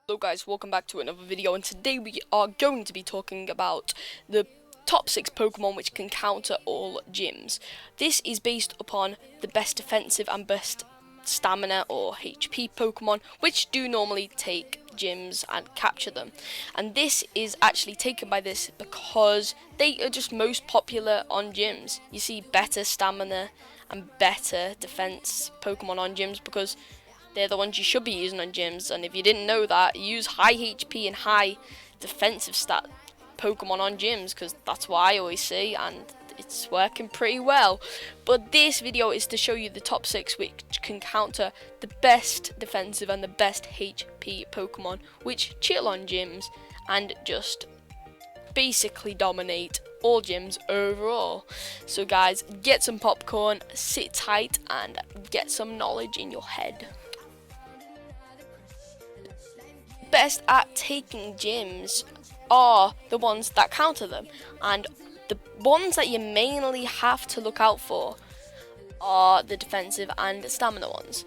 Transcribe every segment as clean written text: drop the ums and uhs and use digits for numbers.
Hello guys, welcome back to another video, and today we are going to be talking about the top 6 Pokemon which can counter all gyms. This is based upon the best defensive and best stamina or HP Pokemon which do normally take gyms and capture them. And this is actually taken by this because they are just most popular on gyms. You see better stamina and better defense Pokemon on gyms because they're the ones you should be using on gyms, and if you didn't know that, use high HP and high defensive stat Pokemon on gyms, because that's what I always see, and it's working pretty well. But this video is to show you the top 6 which can counter the best defensive and the best HP Pokemon which chill on gyms and just basically dominate all gyms overall. So guys, get some popcorn, sit tight, and get some knowledge in your head. Best at taking gyms are the ones that counter them, and the ones that you mainly have to look out for are the defensive and stamina ones.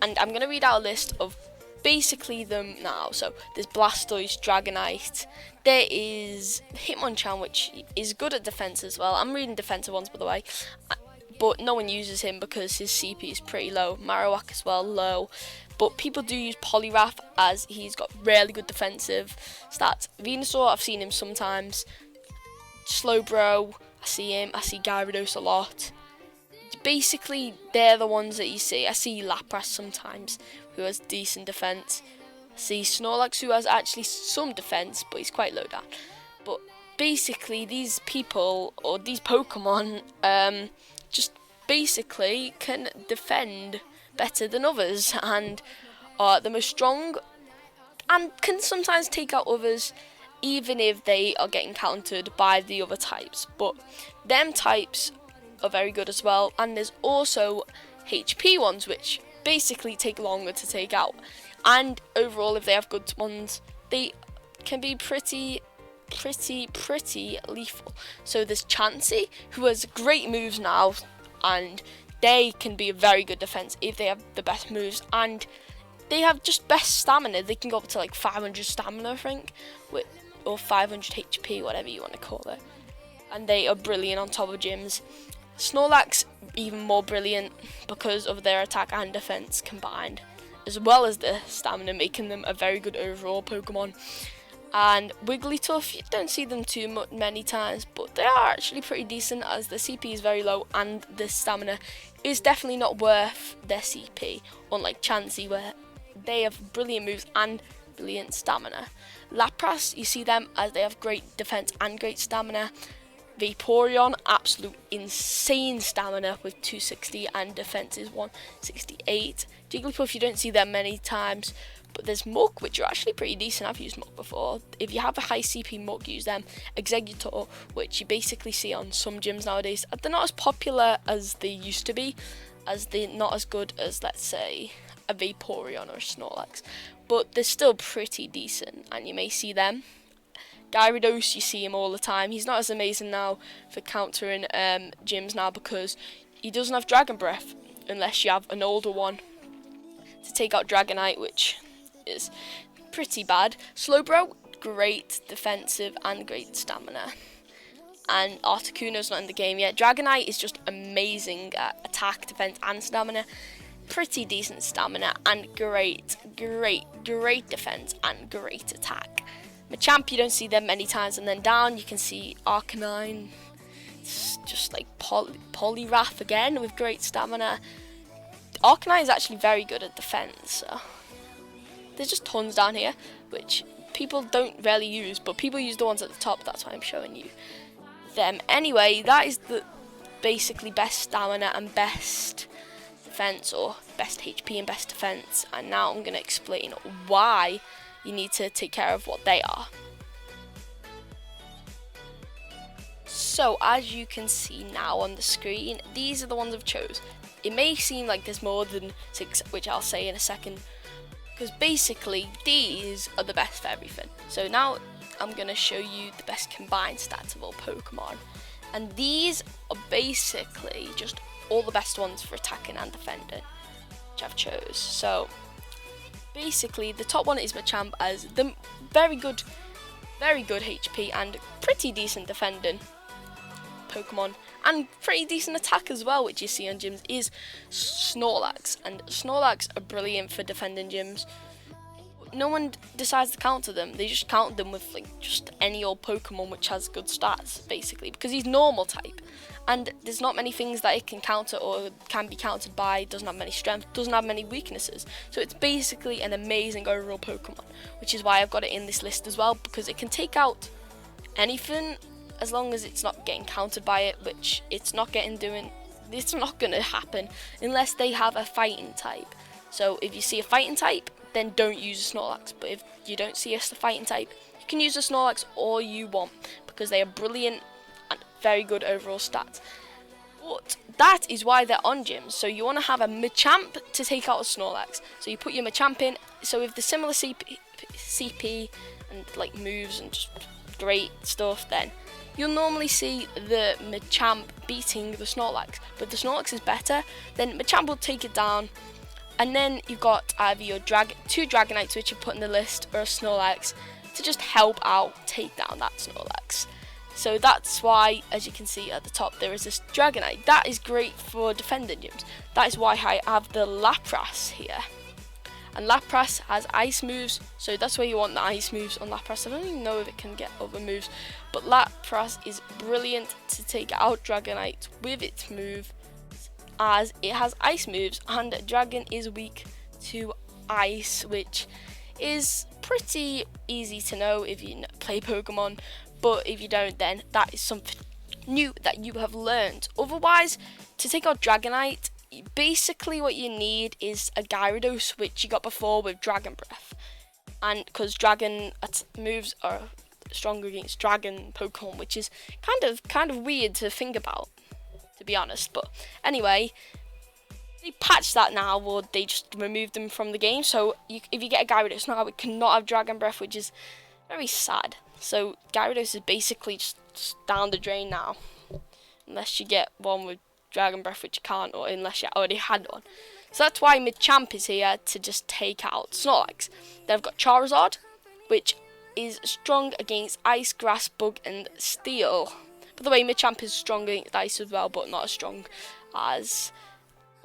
And I'm going to read out a list of basically them now. So there's Blastoise, Dragonite, there is Hitmonchan, which is good at defense as well. I'm reading defensive ones by the way, but no one uses him because his CP is pretty low. Marowak as well, low. But people do use Poliwrath as he's got really good defensive stats. Venusaur, I've seen him sometimes. Slowbro, I see him. I see Gyarados a lot. Basically, they're the ones that you see. I see Lapras sometimes, who has decent defense. I see Snorlax, who has actually some defense, but he's quite low down. But basically, these people, or these Pokemon, just basically can defend better than others and are the most strong and can sometimes take out others even if they are getting countered by the other types. But them types are very good as well, and there's also HP ones which basically take longer to take out, and overall if they have good ones they can be pretty lethal. So there's Chansey, who has great moves now, and they can be a very good defense if they have the best moves, and they have just best stamina. They can go up to like 500 stamina, I think, or 500 HP, whatever you want to call it. And they are brilliant on top of gyms. Snorlax, even more brilliant because of their attack and defense combined, as well as the stamina, making them a very good overall Pokemon. And Wigglytuff, you don't see them too many times, but they are actually pretty decent as the CP is very low and the stamina is definitely not worth their CP, unlike Chansey where they have brilliant moves and brilliant stamina. Lapras, you see them as they have great defense and great stamina. Vaporeon, absolute insane stamina with 260 and defense is 168. Jigglypuff, you don't see them many times. But there's Muk, which are actually pretty decent. I've used Muk before. If you have a high CP Muk, use them. Exeggutor, which you basically see on some gyms nowadays. They're not as popular as they used to be, as they're not as good as, let's say, a Vaporeon or a Snorlax. But they're still pretty decent, and you may see them. Gyarados, you see him all the time. He's not as amazing now for countering gyms now because he doesn't have Dragon Breath, unless you have an older one to take out Dragonite, which is pretty bad. Slowbro, great defensive and great stamina, and Articuno's not in the game yet. Dragonite is just amazing at attack, defense and stamina. Pretty decent stamina and great defense and great attack. Machamp, you don't see them many times, and then down you can see Arcanine. It's just like Poliwrath again with great stamina. Arcanine is actually very good at defense. So there's just tons down here, which people don't really use, but people use the ones at the top. That's why I'm showing you them. Anyway, that is the basically best stamina and best defense, or best HP and best defense. And now I'm going to explain why you need to take care of what they are. So as you can see now on the screen, these are the ones I've chose. It may seem like there's more than 6, which I'll say in a second, because basically these are the best for everything. So now I'm going to show you the best combined stats of all Pokemon, and these are basically just all the best ones for attacking and defending, which I've chose. So basically the top one is Machamp as the very good HP and pretty decent defending Pokemon, and pretty decent attack as well, which you see on gyms, is Snorlax. And Snorlax are brilliant for defending gyms. No one decides to counter them. They just counter them with like just any old Pokemon which has good stats, basically, because he's normal type. And there's not many things that it can counter or can be countered by, doesn't have many strength, doesn't have many weaknesses. So it's basically an amazing overall Pokemon, which is why I've got it in this list as well, because it can take out anything as long as it's not getting countered by it, which it's not going to happen unless they have a fighting type. So if you see a fighting type, then don't use a Snorlax. But if you don't see a fighting type, you can use a Snorlax all you want, because they are brilliant and very good overall stats. But that is why they're on gyms. So you want to have a Machamp to take out a Snorlax. So you put your Machamp in. So with the similar CP and like moves and just great stuff, then you'll normally see the Machamp beating the Snorlax. But if the Snorlax is better, then Machamp will take it down. And then you've got either your two Dragonites, which you put in the list, or a Snorlax to just help out take down that Snorlax. So that's why, as you can see at the top, there is this Dragonite. That is great for defending gyms. That is why I have the Lapras here. And Lapras has ice moves, so that's why you want the ice moves on Lapras. I don't even know if it can get other moves, but Lapras is brilliant to take out Dragonite with its move, as it has ice moves, and Dragon is weak to ice, which is pretty easy to know if you play Pokemon, but if you don't, then that is something new that you have learned. Otherwise, to take out Dragonite, basically what you need is a Gyarados, which you got before with Dragon Breath, and because Dragon moves are stronger against Dragon Pokemon, which is kind of weird to think about, to be honest. But anyway, they patched that now, or they just removed them from the game. So if you get a Gyarados now, it cannot have Dragon Breath, which is very sad. So Gyarados is basically just down the drain now, unless you get one with Dragon Breath, which you can't, or unless you already had one. So that's why Machamp is here to just take out Snorlax. Then I've got Charizard, which is strong against Ice, Grass, Bug, and Steel. By the way, Machamp is strong against Ice as well, but not as strong as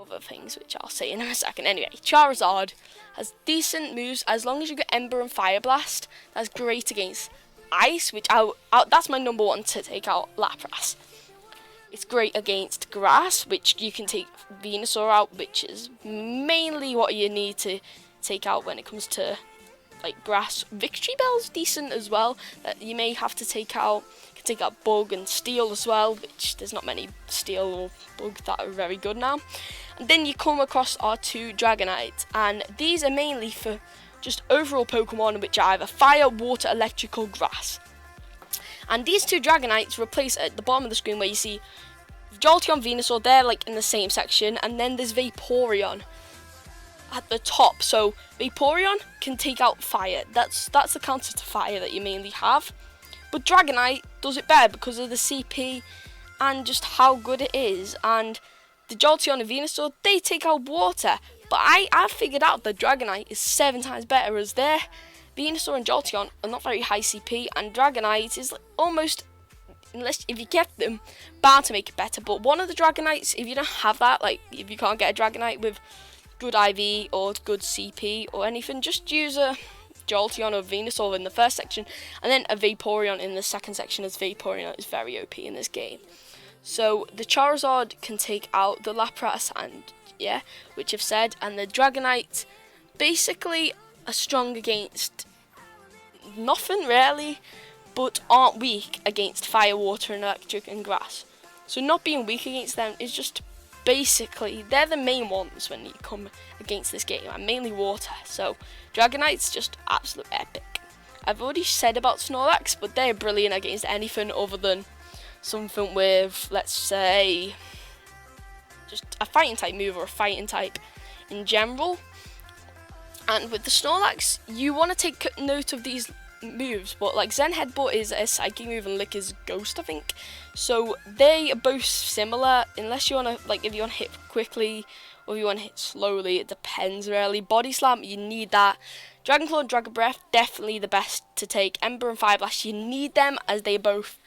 other things, which I'll say in a second. Anyway, Charizard has decent moves as long as you get Ember and Fire Blast. That's great against Ice, which that's my number one to take out Lapras. It's great against Grass, which you can take Venusaur out, which is mainly what you need to take out when it comes to like Grass. Victory Bell's decent as well, that you may have to take out. You can take out Bug and Steel as well, which there's not many Steel or Bug that are very good now. And then you come across our two Dragonites, and these are mainly for just overall Pokemon, which are either Fire, Water, Electric, or Grass. And these two Dragonites replace at the bottom of the screen where you see Jolteon, Venusaur, they're like in the same section, and then there's Vaporeon at the top. So Vaporeon can take out Fire. That's the counter to Fire that you mainly have. But Dragonite does it better because of the CP and just how good it is. And the Jolteon and Venusaur, they take out Water. But I figured out that Dragonite is 7 times better, as their Venusaur and Jolteon are not very high CP, and Dragonite is like almost, unless if you get them, bound to make it better. But one of the Dragonites, if you don't have that, like if you can't get a Dragonite with good IV or good CP or anything, just use a Jolteon or Venusaur in the first section, and then a Vaporeon in the second section, as Vaporeon is very OP in this game. So the Charizard can take out the Lapras, and yeah, which I've said, and the Dragonite basically are strong against nothing really, but aren't weak against Fire, Water, and Electric, and Grass. So not being weak against them is just basically, they're the main ones when you come against this game, and mainly Water. So Dragonite's just absolute epic. I've already said about Snorlax, but they're brilliant against anything other than something with, let's say, just a fighting type move or a fighting type in general. And with the Snorlax, you want to take note of these moves, but like Zen Headbutt is a psychic move and Lick is Ghost, I think. So they are both similar, unless you want to, like, if you want to hit quickly, or if you want to hit slowly, it depends really. Body Slam, you need that. Dragon Claw and Dragon Breath, definitely the best to take. Ember and Fire Blast, you need them as they both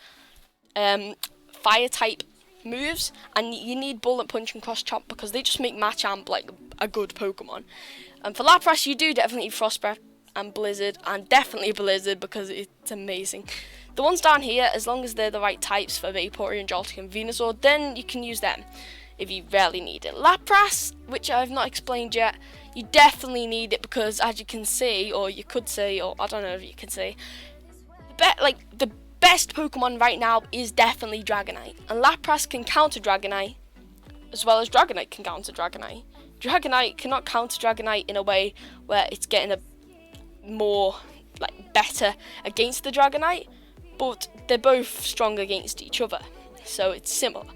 fire type moves, and you need Bullet Punch and Cross Chop because they just make Machamp like a good Pokemon. And for Lapras, you do definitely need Frost Breath and Blizzard, and definitely Blizzard because it's amazing. The ones down here, as long as they're the right types for Vaporeon, Joltik and Venusaur, then you can use them if you really need it. Lapras, which I've not explained yet, you definitely need it because, as you can see, or you could see, or I don't know if you can see, the best Pokemon right now is definitely Dragonite, and Lapras can counter Dragonite as well as Dragonite can counter Dragonite. Dragonite cannot counter Dragonite in a way where it's getting a more better against the Dragonite, but they're both strong against each other, so it's similar.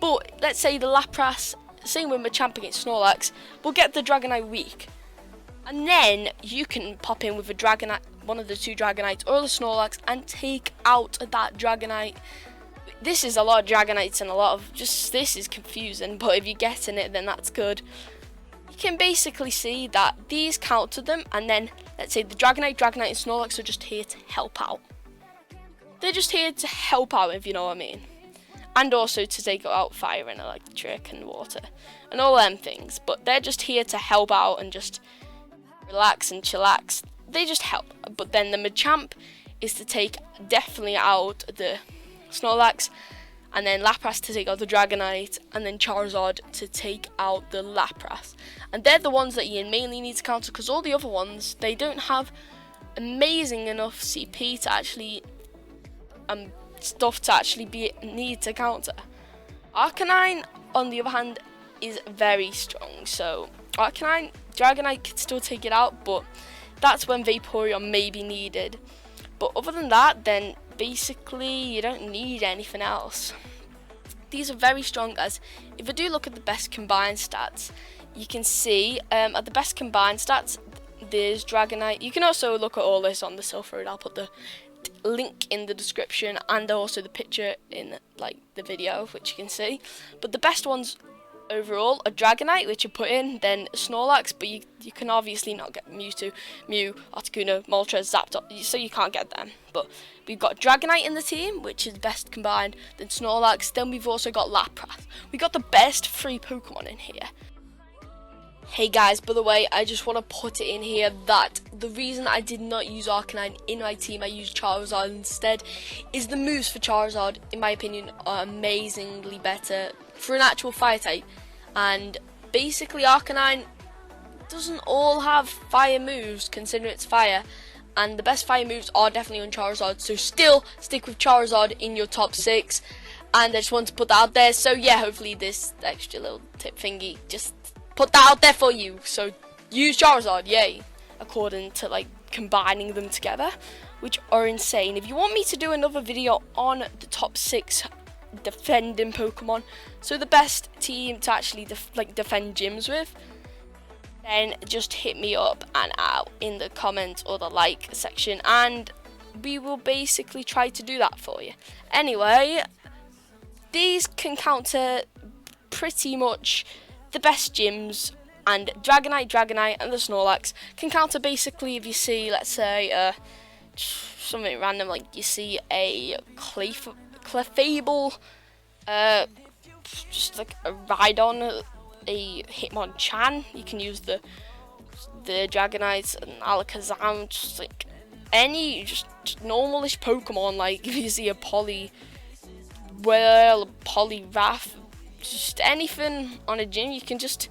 But let's say the Lapras, same with Machamp against Snorlax, will get the Dragonite weak, and then you can pop in with a Dragonite, one of the two Dragonites or the Snorlax, and take out that Dragonite. This is a lot of Dragonites and a lot of this is confusing, but if you're getting it, then that's good. You can basically see that these counter them, and then let's say the Dragonite, and Snorlax are just here to help out. They're just here to help out, if you know what I mean. And also to take out fire and electric and water and all them things. But they're just here to help out and just relax and chillax. They just help. But then the Machamp is to take definitely out the Snorlax, and then Lapras to take out the Dragonite, and then Charizard to take out the Lapras. And they're the ones that you mainly need to counter, because all the other ones, they don't have amazing enough CP to actually stuff to actually need to counter. Arcanine, on the other hand, is very strong. So Arcanine, Dragonite can still take it out, but that's when Vaporeon may be needed. But other than that, then basically you don't need anything else. These are very strong, guys. If I do look at the best combined stats, you can see at the best combined stats, there's Dragonite. You can also look at all this on the Silph Road. I'll put the link in the description and also the picture in the video, which you can see. But the best ones overall are Dragonite, which you put in, then Snorlax, but you can obviously not get Mewtwo, Mew, Articuno, Moltres, Zapdos, so you can't get them. But we've got Dragonite in the team, which is best combined, then Snorlax, then we've also got Lapras. We got the best 3 Pokemon in here. Hey guys, by the way, I just want to put it in here that the reason I did not use Arcanine in my team, I used Charizard instead, is the moves for Charizard, in my opinion, are amazingly better for an actual fire type. And basically Arcanine doesn't all have fire moves, considering it's fire, and the best fire moves are definitely on Charizard, so still stick with Charizard in your top 6. And I just want to put that out there, so yeah, hopefully this extra little tip thingy just put that out there for you. So use Charizard, yay, according to combining them together, which are insane. If you want me to do another video on the top 6 defending Pokemon, so the best team to actually defend gyms with, then just hit me up and out in the comment or the like section, and we will basically try to do that for you. Anyway, these can counter pretty much the best gyms, and Dragonite, and the Snorlax can counter basically if you see, let's say, something random, like you see a Clefable, just like a Rhydon, a Hitmonchan, you can use the Dragonites and Alakazam, just like any just normalish Pokemon, like if you see a Poliwhirl, Poliwrath, just anything on a gym, you can just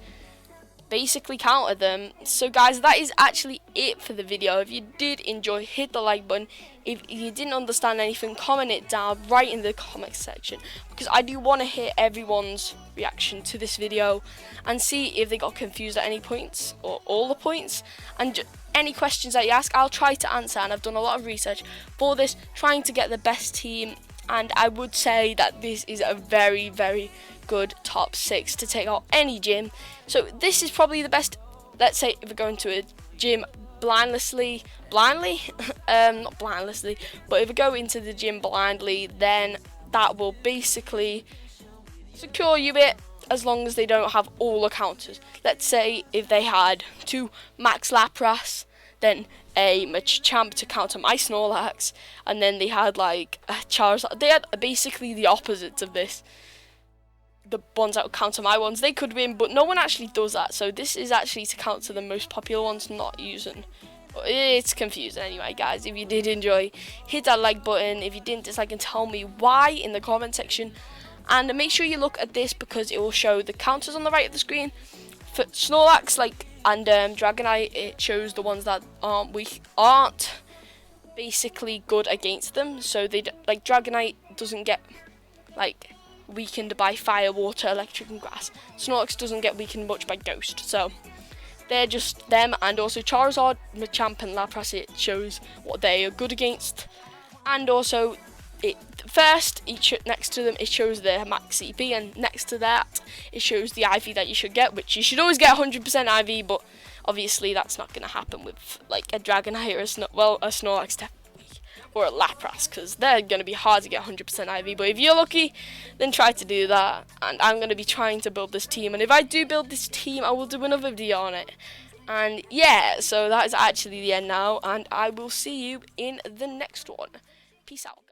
basically counter them. So guys, that is actually it for the video. If you did enjoy, hit the like button. If you didn't understand anything, comment it down right in the comment section, because I do want to hear everyone's reaction to this video and see if they got confused at any points or all the points, and any questions that you ask, I'll try to answer. And I've done a lot of research for this, trying to get the best team, and I would say that this is a very, very good top 6 to take out any gym. So this is probably the best. Let's say if we're going to a gym blindly, not blindlessly, but if we go into the gym blindly, then that will basically secure you it as long as they don't have all the counters. Let's say if they had 2 Max Lapras, then a Machamp to counter my Snorlax, and then they had like a Charizard. They had basically the opposites of this. The ones that would counter my ones, they could win, but no one actually does that. So this is actually to counter the most popular ones, not using. But it's confusing anyway, guys. If you did enjoy, hit that like button. If you didn't, dislike, and tell me why in the comment section. And make sure you look at this because it will show the counters on the right of the screen. For Snorlax, and Dragonite, it shows the ones that aren't basically good against them. So they Dragonite doesn't get weakened by fire, water, electric, and grass. Snorlax doesn't get weakened much by ghost. So they're just them, and also Charizard, Machamp, and Lapras. It shows what they are good against, and also next to them it shows their max CP, and next to that it shows the IV that you should get, which you should always get 100% IV, but obviously that's not going to happen with a Dragonite or a Snorlax definitely, or a Lapras, because they're going to be hard to get 100% IV. But if you're lucky, then try to do that, and I'm going to be trying to build this team, and if I do build this team I will do another video on it. And yeah, so that is actually the end now, and I will see you in the next one. Peace out.